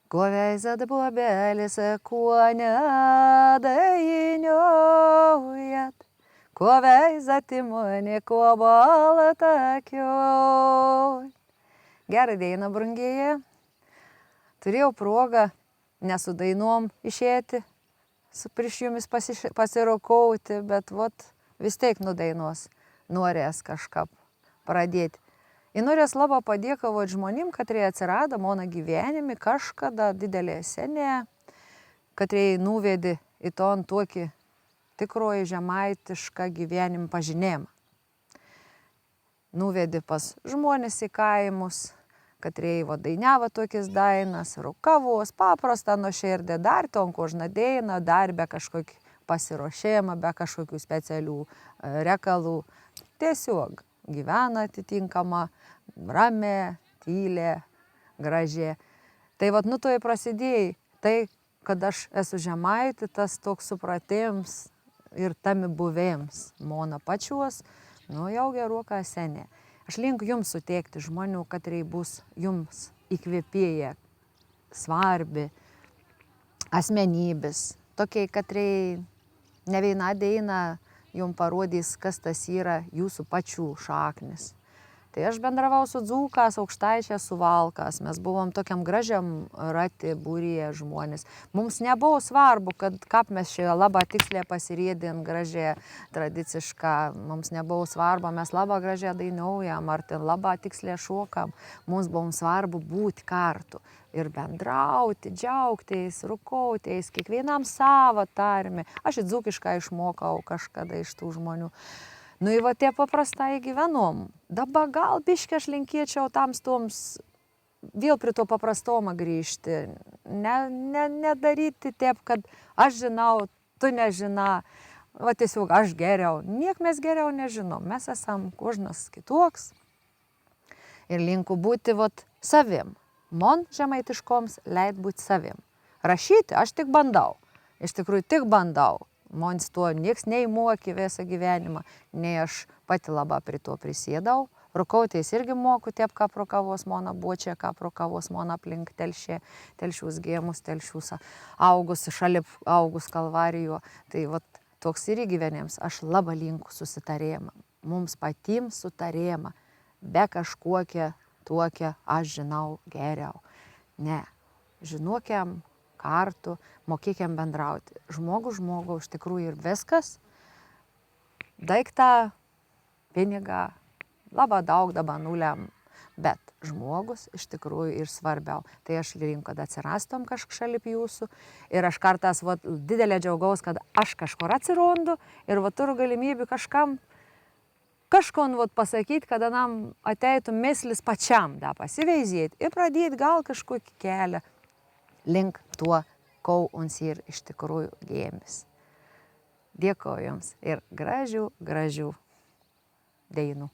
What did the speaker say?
Ko veizat bobelis, kuo nedainuojat, ko veizat į mane, kuo baltakioj. Gerą dieną, brangieji. Turėjau progą nesu dainom išėti, prieš jumis pasirokauti, bet vis tiek nudainuos, norės kažką pradėti. Ir norės labai padėkavoti žmonėm, katrie atsirado mano gyvenime kažkada didelė senė, katrie nuvedė į ton tokį tikroji žemaitišką gyvenimą pažinėjimą. Nuvedė pas žmonės į kaimus, katrie dainiavo tokias dainas, rukavos, paprastą nuoširdį, dar ton kožną dainą, dar be kažkokį pasiruošimą, be kažkokių specialių reikalų. Tiesiog gyvena atitinkama, ramė, tylė, gražė. Tai nu to prasidėjo, tai, kad aš esu žemaitė, tas toks supratims ir tami buvėms mano pačios, jau gerokai senė. Aš linkiu jums suteikti žmonių, katrie bus jums įkvėpėję, svarbi, asmenybės, tokiai, katrie ne viena daina jums parodys, kas tas yra jūsų pačių šaknis. Tai aš bendravau su dzūkas, aukštaičias, suvalkas, mes buvom tokiam gražiam rati, būryje žmonės. Mums nebuvo svarbu, kaip mes čia labai tiksliai pasirėdėm gražiai tradicišką, mums nebuvo svarbu, mes labai gražiai dainuojam, ar ten labai tiksliai šokam. Mums buvo svarbu būti kartu ir bendrauti, džiaugtis, rukautis, kiekvienam savo tarmę. Aš į dzūkišką išmokau kažkada iš tų žmonių. Ir tie paprastai gyvenom. Dabar gal biškai aš linkėčiau toms vėl prie to paprastomą grįžti. Nedaryti taip, kad aš žinau, tu nežinai. Tiesiog aš geriau. Niek mes geriau nežinom. Mes esam kožnas kitoks. Ir linku būti savim. Man žemaitiškoms leid būti savim. Rašyti aš tik bandau. Iš tikrųjų tik bandau. Man to nieks neįmokė visą gyvenimą, nei aš pati labai prie to prisėdau. Rukautis irgi moku, taip kaip rukavos mano bočia, kaip rukavos mano aplink telšius gėmus, telšius augus, šalip augus kalvarijo. Tai toks ir gyvenims, aš labai linku susitarėjimą. Mums patims sutarėjimą, be kažkokia tokia, aš žinau geriau. Ne, žinokiam kartu, mokėkiam bendrauti. Žmogų iš tikrųjų ir viskas. Daiktą, pinigą, labai daug dabar nuliam. Bet žmogus iš tikrųjų ir svarbiau. Tai aš linku, kad atsirastom kažkaip šalip jūsų. Ir aš kartas didelė džiaugaus, kad aš kažkur atsirandu ir turiu galimybę kažkam pasakyti, kada nam ateitų myslis pačiam da pasiveizėti ir pradėti gal kažkokį kelią link tuo, ko uns ir iš tikrųjų gėmis. Dėkoju jums ir gražių dainų.